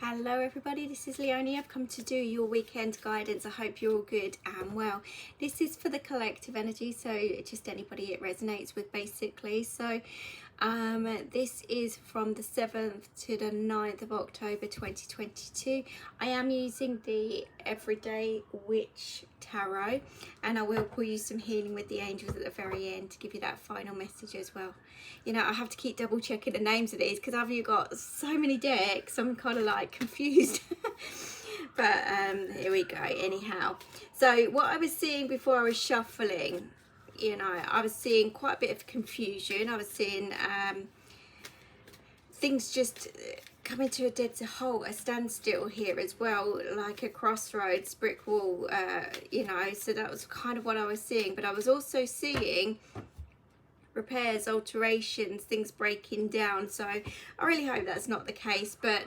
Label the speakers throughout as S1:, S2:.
S1: Hello everybody, this is Leonie. I've come to do your weekend guidance. I hope you're all good and well. This is for the collective energy, so just anybody it resonates with basically. So this is from the 7th to the 9th of October 2022. I am using the Everyday Witch Tarot, and I will pull you some healing with the angels at the very end to give you that final message as well. You know, I have to keep double checking the names of these because I've got so many decks, I'm kind of like confused. But here we go. Anyhow, so what I was seeing before I was shuffling, you know, I was seeing quite a bit of confusion. I was seeing things just coming to a dead halt, a standstill here as well, like a crossroads, brick wall, you know, so that was kind of what I was seeing. But I was also seeing repairs, alterations, things breaking down. So I really hope that's not the case, but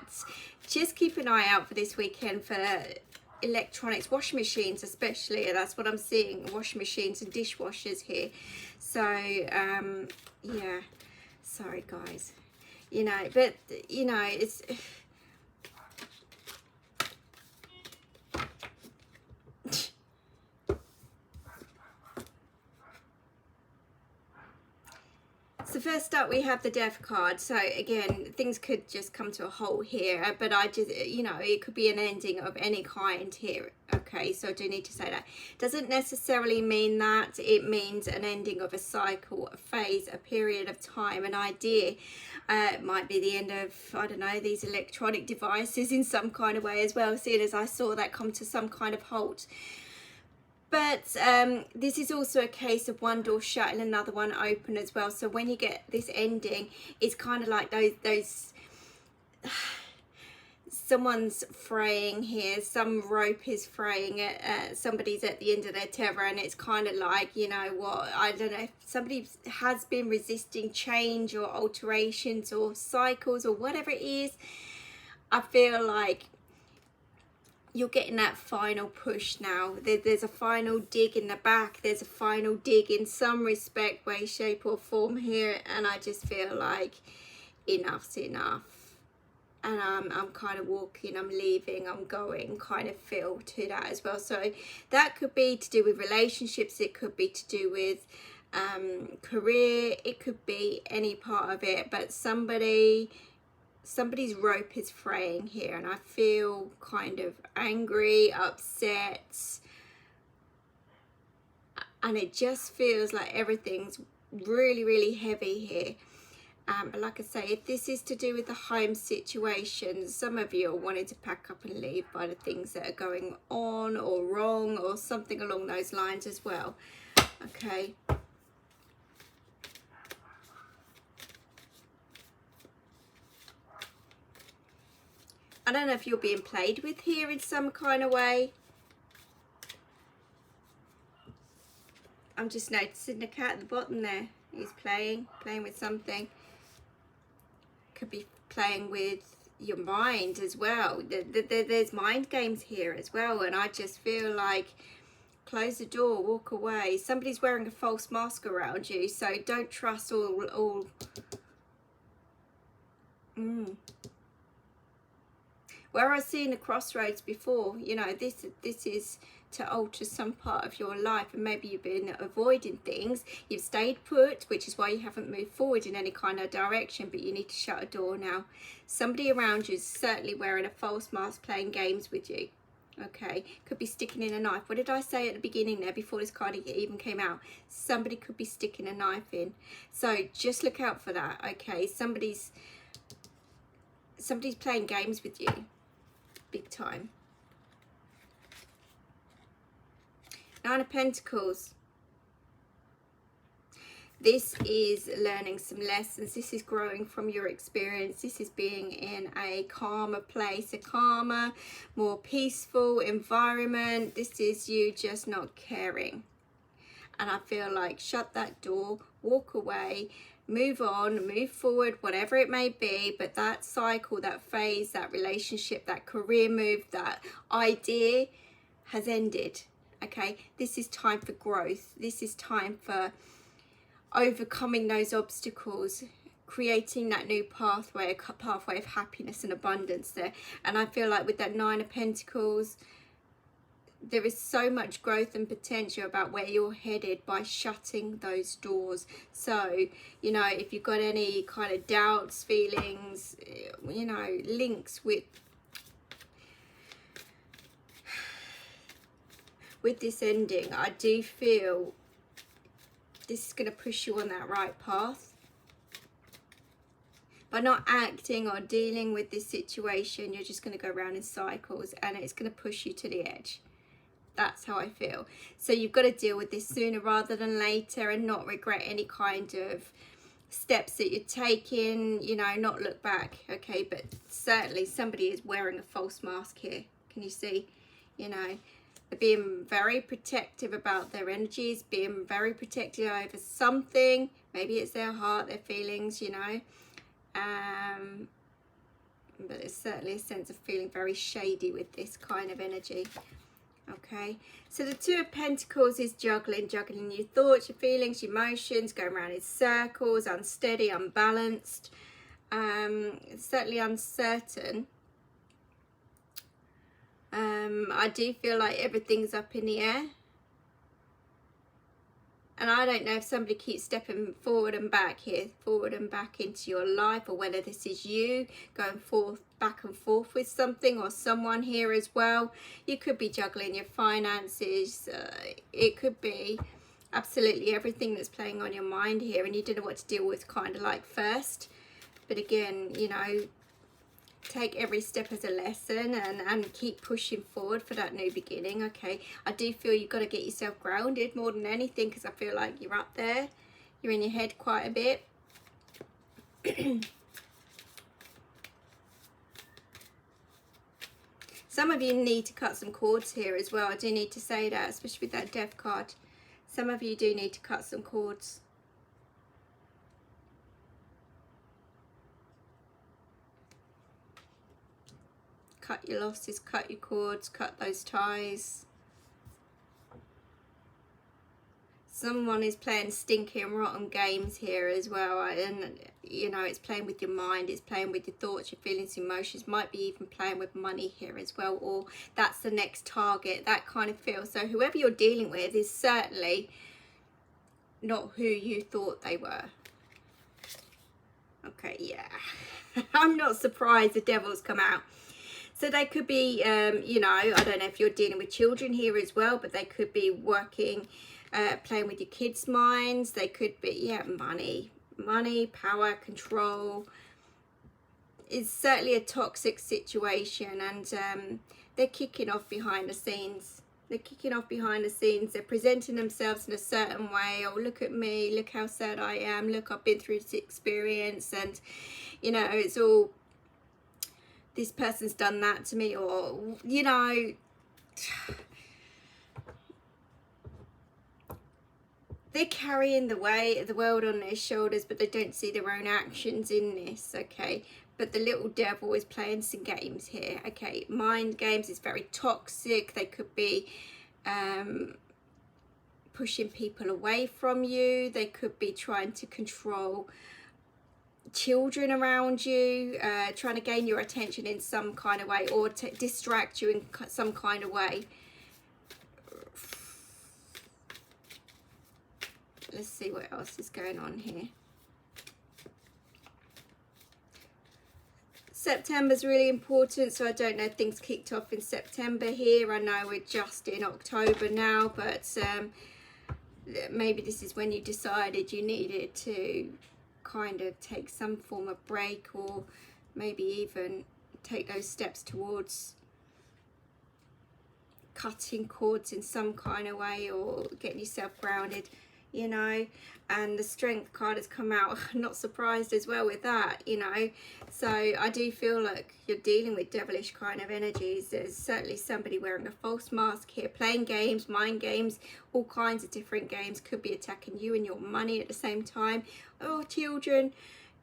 S1: just keep an eye out for this weekend for electronics, washing machines especially. That's what I'm seeing, washing machines and dishwashers here. So yeah, sorry guys, you know, but you know, it's so first up we have the Death card. So again, things could just come to a halt here, but I just, you know, it could be an ending of any kind here. Okay, so I do need to say that doesn't necessarily mean that. It means an ending of a cycle, a phase, a period of time, an idea. It might be the end of, I don't know, these electronic devices in some kind of way as well, seeing as I saw that come to some kind of halt. But this is also a case of one door shut and another one open as well. So when you get this ending, it's kind of like those someone's fraying here, some rope is fraying, somebody's at the end of their tether, and it's kind of like, you know what, I don't know if somebody has been resisting change or alterations or cycles or whatever it is. I feel like you're getting that final push now. There's a final dig in the back. There's a final dig in some respect, way, shape or form here. And I just feel like enough's enough. And I'm kind of walking, I'm leaving, I'm going kind of feel to that as well. So that could be to do with relationships. It could be to do with career. It could be any part of it. But somebody's rope is fraying here, and I feel kind of angry, upset, and it just feels like everything's really, really heavy here. But like I say, if this is to do with the home situation, some of you are wanting to pack up and leave by the things that are going on or wrong or something along those lines as well. Okay. I don't know if you're being played with here in some kind of way. I'm just noticing the cat at the bottom there. He's playing with something. Could be playing with your mind as well. There's mind games here as well, and I just feel like close the door, walk away. Somebody's wearing a false mask around you, so don't trust all. Where I was seeing the crossroads before, you know, this is to alter some part of your life, and maybe you've been avoiding things. You've stayed put, which is why you haven't moved forward in any kind of direction, but you need to shut a door now. Somebody around you is certainly wearing a false mask, playing games with you. Okay, could be sticking in a knife. What did I say at the beginning there before this card even came out? Somebody could be sticking a knife in. So just look out for that. Okay, somebody's playing games with you. Big time. Nine of Pentacles. This is learning some lessons. This is growing from your experience. This is being in a calmer place, a calmer, more peaceful environment. This is you just not caring. And I feel like shut that door, walk away, move on, move forward, whatever it may be. But that cycle, that phase, that relationship, that career move, that idea has ended. Okay, this is time for growth. This is time for overcoming those obstacles, creating that new pathway, a pathway of happiness and abundance there. And I feel like with that Nine of Pentacles, there is so much growth and potential about where you're headed by shutting those doors. So, you know, if you've got any kind of doubts, feelings, you know, links with this ending, I do feel this is going to push you on that right path. By not acting or dealing with this situation, you're just going to go around in cycles, and it's going to push you to the edge. That's how I feel. So you've got to deal with this sooner rather than later, and not regret any kind of steps that you're taking, you know, not look back. Okay, but certainly somebody is wearing a false mask here. Can you see? You know, they're being very protective about their energies, being very protective over something. Maybe it's their heart, their feelings, you know. But there's certainly a sense of feeling very shady with this kind of energy. Okay, so the Two of Pentacles is juggling your thoughts, your feelings, your emotions, going around in circles, unsteady, unbalanced, certainly uncertain. I do feel like everything's up in the air. And I don't know if somebody keeps stepping forward and back here, forward and back into your life, or whether this is you going back and forth with something or someone here as well. You could be juggling your finances. It could be absolutely everything that's playing on your mind here, and you don't know what to deal with kind of like first. But again, you know, take every step as a lesson and keep pushing forward for that new beginning. Okay, I do feel you've got to get yourself grounded more than anything, because I feel like you're up there, you're in your head quite a bit. Some of you need to cut some cords here as well. I do need to say that, especially with that Death card. Some of you do need to cut some cords. Cut your losses, cut your cords, cut those ties. Someone is playing stinky and rotten games here as well, and you know, it's playing with your mind, it's playing with your thoughts, your feelings, emotions, might be even playing with money here as well, or that's the next target, that kind of feel. So whoever you're dealing with is certainly not who you thought they were. Okay, yeah. I'm not surprised the Devil's come out. So they could be, you know, I don't know if you're dealing with children here as well, but they could be working, playing with your kids' minds. They could be, yeah, money, power, control. It's certainly a toxic situation, and they're kicking off behind the scenes. They're kicking off behind the scenes. They're presenting themselves in a certain way. Oh, look at me. Look how sad I am. Look, I've been through this experience. And, you know, it's all, this person's done that to me, or, you know, they're carrying the weight of the world on their shoulders, but they don't see their own actions in this. Okay, but the little devil is playing some games here. Okay, mind games is very toxic. They could be pushing people away from you. They could be trying to control children around you, trying to gain your attention in some kind of way, or to distract you in some kind of way. Let's see what else is going on here. September's really important, so I don't know if things kicked off in September here. I know we're just in October now, but maybe this is when you decided you needed to kind of take some form of break, or maybe even take those steps towards cutting cords in some kind of way, or getting yourself grounded, you know. And the Strength card has come out. I'm not surprised as well with that, you know. So I do feel like you're dealing with devilish kind of energies. There's certainly somebody wearing a false mask here, playing games, mind games, all kinds of different games. Could be attacking you and your money at the same time, or children.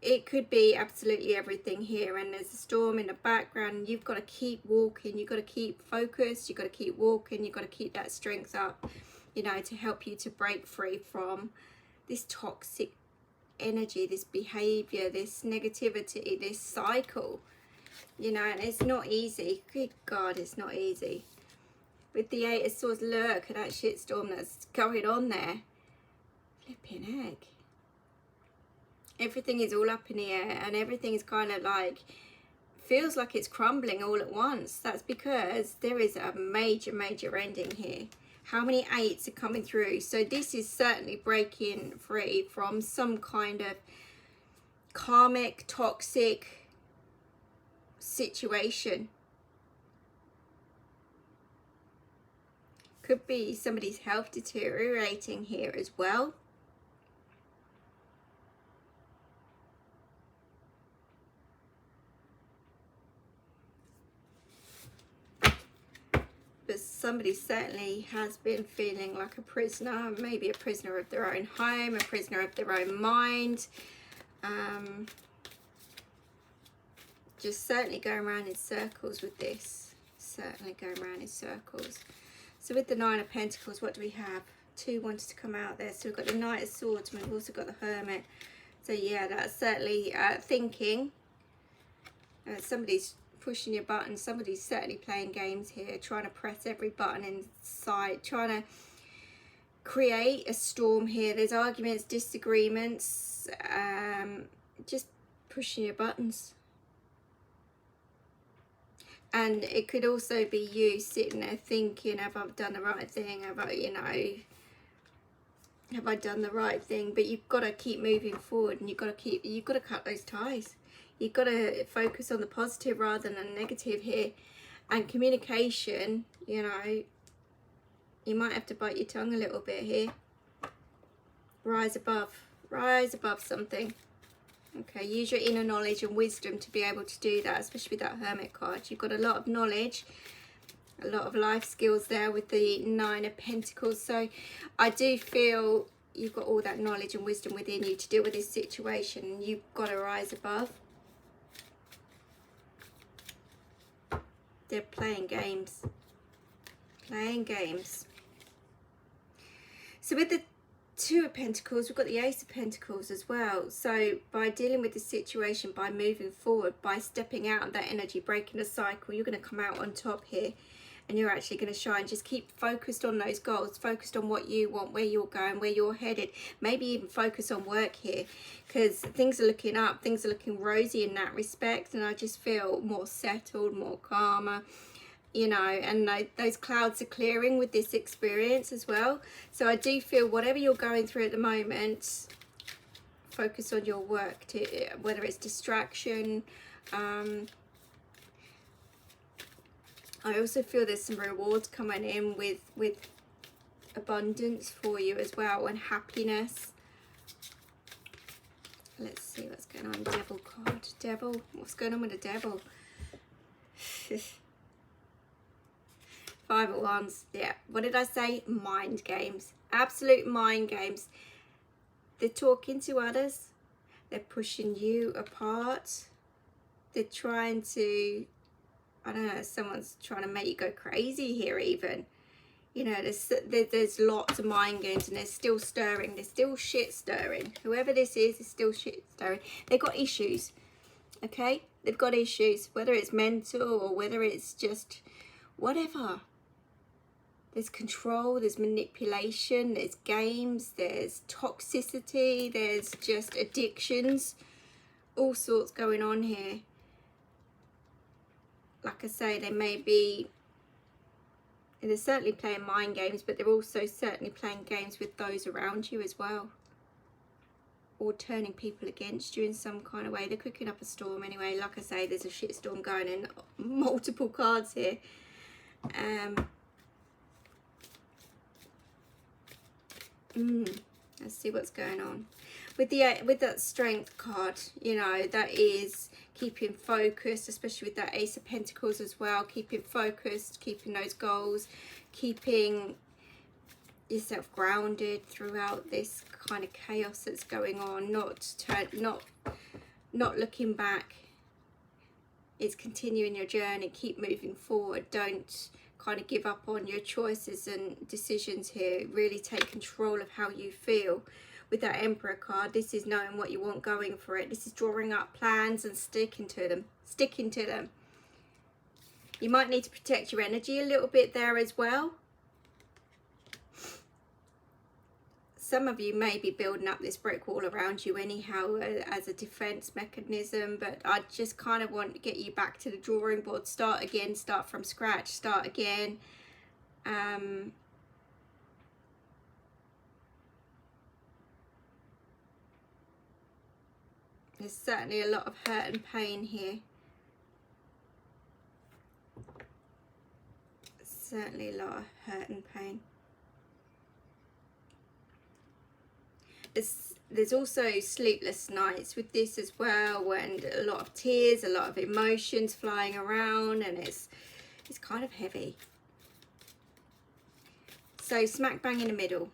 S1: It could be absolutely everything here. And there's a storm in the background. You've got to keep walking. You've got to keep focused. You've got to keep walking. You've got to keep that strength up, you know, to help you to break free from this toxic energy, this behavior, this negativity, this cycle, you know, and it's not easy. Good God, it's not easy. With the Eight of Swords, look at that shitstorm that's going on there. Flipping heck. Everything is all up in the air, and everything is kind of like, feels like it's crumbling all at once. That's because there is a major ending here. How many eights are coming through? So this is certainly breaking free from some kind of karmic, toxic situation. Could be somebody's health deteriorating here as well. But somebody certainly has been feeling like a prisoner, maybe a prisoner of their own home, a prisoner of their own mind. Just certainly going around in circles with this. Certainly going around in circles. So with the Nine of Pentacles, what do we have? Two wanted to come out there. So we've got the Knight of Swords and we've also got the Hermit. So yeah, that's certainly thinking. Somebody's pushing your button. Somebody's certainly playing games here, trying to press every button inside, trying to create a storm here. There's arguments, disagreements, just pushing your buttons. And it could also be you sitting there thinking, have I done the right thing? Have I, you know, have I done the right thing? But you've got to keep moving forward, and you've got to cut those ties. You've got to focus on the positive rather than the negative here. And communication, you know, you might have to bite your tongue a little bit here. Rise above something. Okay, use your inner knowledge and wisdom to be able to do that, especially with that Hermit card. You've got a lot of knowledge, a lot of life skills there with the Nine of Pentacles. So I do feel you've got all that knowledge and wisdom within you to deal with this situation. You've got to rise above. They're playing games. Playing games. So with the Two of Pentacles, we've got the Ace of Pentacles as well. So by dealing with the situation, by moving forward, by stepping out of that energy, breaking the cycle, you're going to come out on top here, and you're actually going to shine. Just keep focused on those goals, focused on what you want, where you're going, where you're headed. Maybe even focus on work here, because things are looking up, things are looking rosy in that respect, and I just feel more settled, more calmer, you know, and those clouds are clearing with this experience as well. So I do feel whatever you're going through at the moment, focus on your work, whether it's distraction. I also feel there's some rewards coming in with abundance for you as well, and happiness. Let's see what's going on. Devil card. Devil. What's going on with the Devil? Five of Wands. Yeah, what did I say? Mind games. Absolute mind games. They're talking to others. They're pushing you apart. They're trying to, I don't know, someone's trying to make you go crazy here even. You know, there's lots of mind games, and they're still stirring. They're still shit stirring. Whoever this is still shit stirring. They've got issues, okay? They've got issues, whether it's mental or whether it's just whatever. There's control, there's manipulation, there's games, there's toxicity, there's just addictions, all sorts going on here. Like I say, they're certainly playing mind games, but they're also certainly playing games with those around you as well. Or turning people against you in some kind of way. They're cooking up a storm anyway. Like I say, there's a shitstorm going in. Multiple cards here. Let's see what's going on with that Strength card. You know, that is keeping focused, especially with that Ace of Pentacles as well. Keeping focused, keeping those goals, keeping yourself grounded throughout this kind of chaos that's going on. Not looking back. It's continuing your journey. Keep moving forward. Don't kind of give up on your choices and decisions here. Really take control of how you feel with that Emperor card, this is knowing what you want, going for it. This is drawing up plans and sticking to them. You might need to protect your energy a little bit there as well. Some of you may be building up this brick wall around you anyhow as a defense mechanism, but I just kind of want to get you back to the drawing board. Start again, start from scratch, start again. There's certainly a lot of hurt and pain here. Certainly a lot of hurt and pain. There's also sleepless nights with this as well, and a lot of tears, a lot of emotions flying around, and it's kind of heavy. So smack bang in the middle.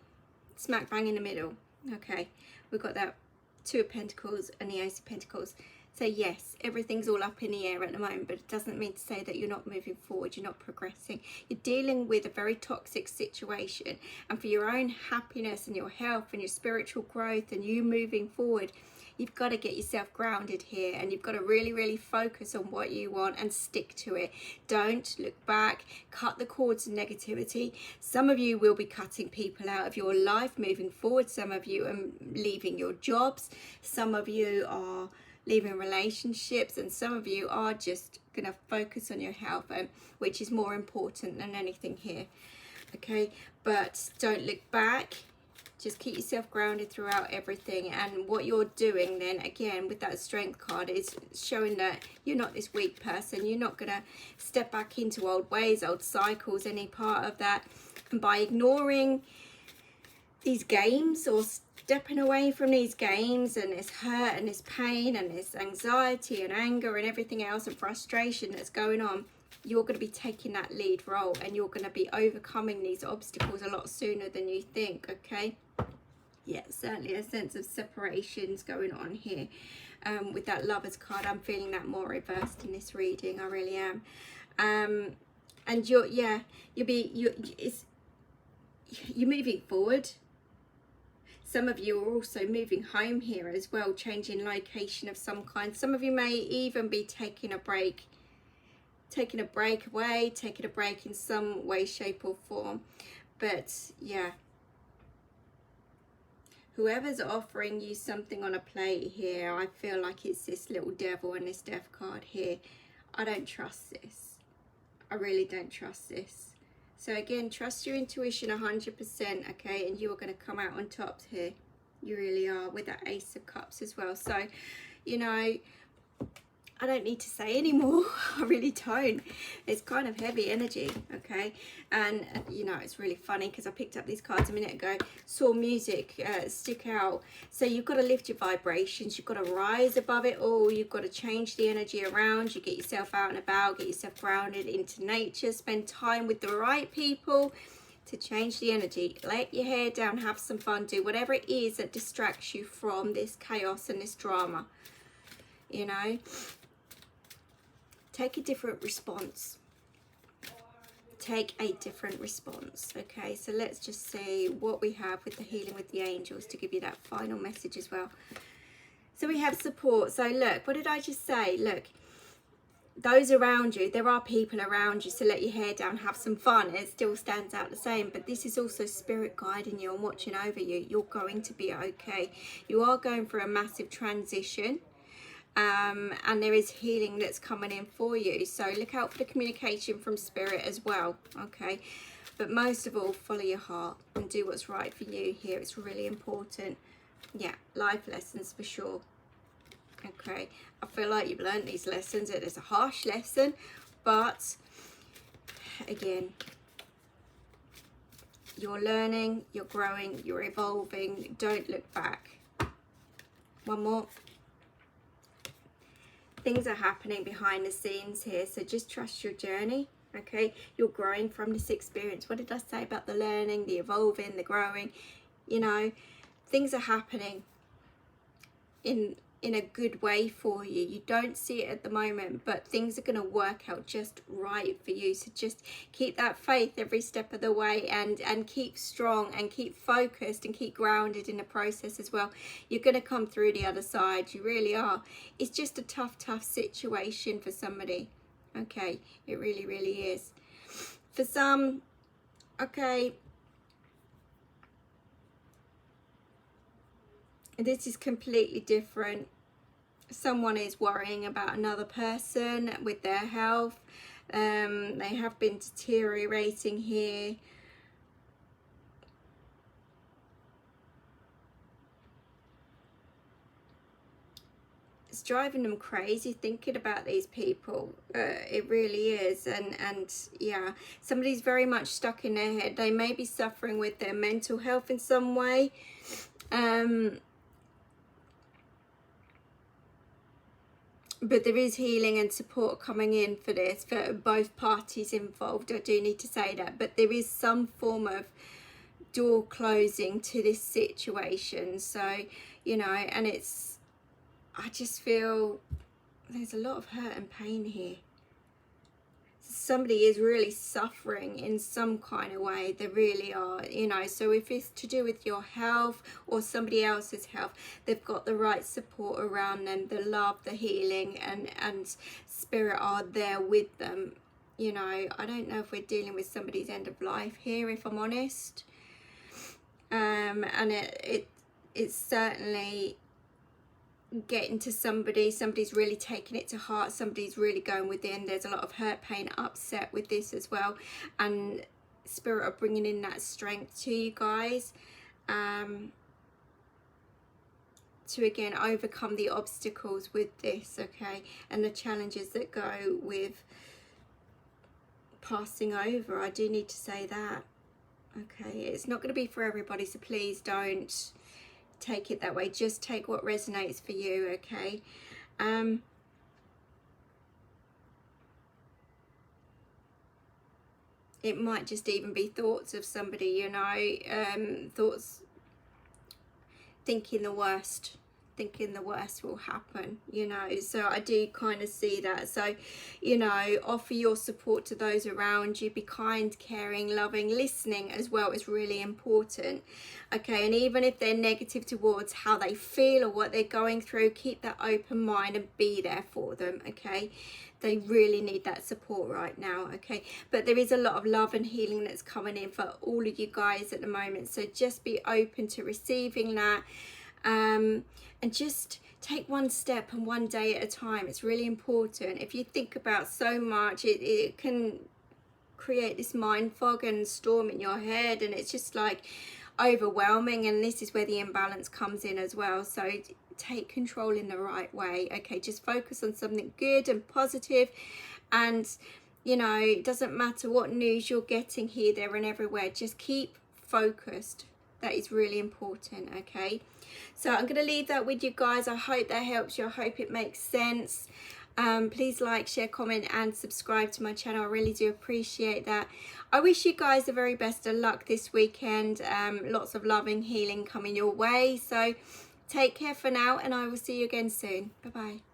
S1: Smack bang in the middle. Okay, we've got that Two of Pentacles and the Ace of Pentacles. So yes, everything's all up in the air at the moment, but it doesn't mean to say that you're not moving forward, you're not progressing. You're dealing with a very toxic situation, and for your own happiness and your health and your spiritual growth and you moving forward, you've got to get yourself grounded here, and you've got to really, really focus on what you want and stick to it. Don't look back. Cut the cords of negativity. Some of you will be cutting people out of your life moving forward. Some of you are leaving your jobs. Some of you are leaving relationships, and some of you are just going to focus on your health, which is more important than anything here. Okay, but don't look back. Just keep yourself grounded throughout everything. And what you're doing then, again, with that Strength card, is showing that you're not this weak person. You're not going to step back into old ways, old cycles, any part of that. And by ignoring these games, or stepping away from these games, and this hurt and this pain and this anxiety and anger and everything else and frustration that's going on, you're going to be taking that lead role, and you're going to be overcoming these obstacles a lot sooner than you think. Okay, yeah, certainly a sense of separations going on here. With that Lovers card, I'm feeling that more reversed in this reading. I really am. And you're moving forward. Some of you are also moving home here as well, changing location of some kind. Some of you may even be taking a break away, taking a break in some way, shape or form. But yeah, whoever's offering you something on a plate here, I feel like it's this little devil and this Death card here. I don't trust this. I really don't trust this. So again, trust your intuition 100%, okay? And you are going to come out on top here. You really are, with that Ace of Cups as well. So, you know, I don't need to say anymore. I really don't. It's kind of heavy energy, okay? And you know, it's really funny because I picked up these cards a minute ago, saw music stick out. So you've got to lift your vibrations, you've got to rise above it all, you've got to change the energy around you, get yourself out and about, get yourself grounded into nature, spend time with the right people to change the energy. Let your hair down, have some fun, do whatever it is that distracts you from this chaos and this drama, you know. Take a different response. Take a different response. Okay, so let's just see what we have with the Healing with the Angels to give you that final message as well. So we have support. So look, what did I just say? Look, those around you, there are people around you, so let your hair down, have some fun. It still stands out the same, but this is also spirit guiding you and watching over you. You're going to be okay. You are going through a massive transition. And there is healing that's coming in for you, so look out for the communication from spirit as well, okay? But most of all, follow your heart and do what's right for you here. It's really important. Yeah, life lessons for sure. Okay, I feel like you've learned these lessons. It is a harsh lesson, but again, you're learning, you're growing, you're evolving. Don't look back. One more. Things are happening behind the scenes here, so just trust your journey, okay? You're growing from this experience. What did I say about the learning, the evolving, the growing? You know, things are happening in in a good way for you. You don't see it at the moment, but things are going to work out just right for you. So just keep that faith every step of the way, and keep strong and keep focused and keep grounded in the process as well. You're going to come through the other side. You really are. It's just a tough situation for somebody. Okay, it really, really is. For some, okay, this is completely different. Someone is worrying about another person with their health. They have been deteriorating here. It's driving them crazy thinking about these people. It really is. And yeah, somebody's very much stuck in their head. They may be suffering with their mental health in some way. But there is healing and support coming in for this, for both parties involved. I do need to say that. But there is some form of door closing to this situation. So, you know, and it's, I just feel there's a lot of hurt and pain here. Somebody is really suffering in some kind of way. They really are, you know. So if it's to do with your health or somebody else's health, they've got the right support around them. The love, the healing and spirit are there with them. You know, I don't know if we're dealing with somebody's end of life here, if I'm honest. And it's certainly getting to somebody's really taking it to heart, somebody's really going within. There's a lot of hurt, pain, upset with this as well, and spirit are bringing in that strength to you guys, to again overcome the obstacles with this, okay, and the challenges that go with passing over. I do need to say that, okay. It's not going to be for everybody, so please don't take it that way. Just take what resonates for you, okay. It might just even be thoughts of somebody, you know, thoughts, thinking the worst will happen, you know. So I do kind of see that. So, you know, offer your support to those around you. Be kind, caring, loving. Listening as well is really important, okay. And even if they're negative towards how they feel or what they're going through, keep that open mind and be there for them, okay. They really need that support right now, okay. But there is a lot of love and healing that's coming in for all of you guys at the moment. So just be open to receiving that. And just take one step and one day at a time. It's really important. If you think about so much, it can create this mind fog and storm in your head, and it's just like overwhelming, and this is where the imbalance comes in as well. So take control in the right way, okay. Just focus on something good and positive, and you know, it doesn't matter what news you're getting here, there and everywhere. Just keep focused. That is really important, okay. So I'm going to leave that with you guys. I hope that helps you. I hope it makes sense. Please like, share, comment and subscribe to my channel. I really do appreciate that. I wish you guys the very best of luck this weekend. Lots of love and healing coming your way. So take care for now, and I will see you again soon. Bye bye.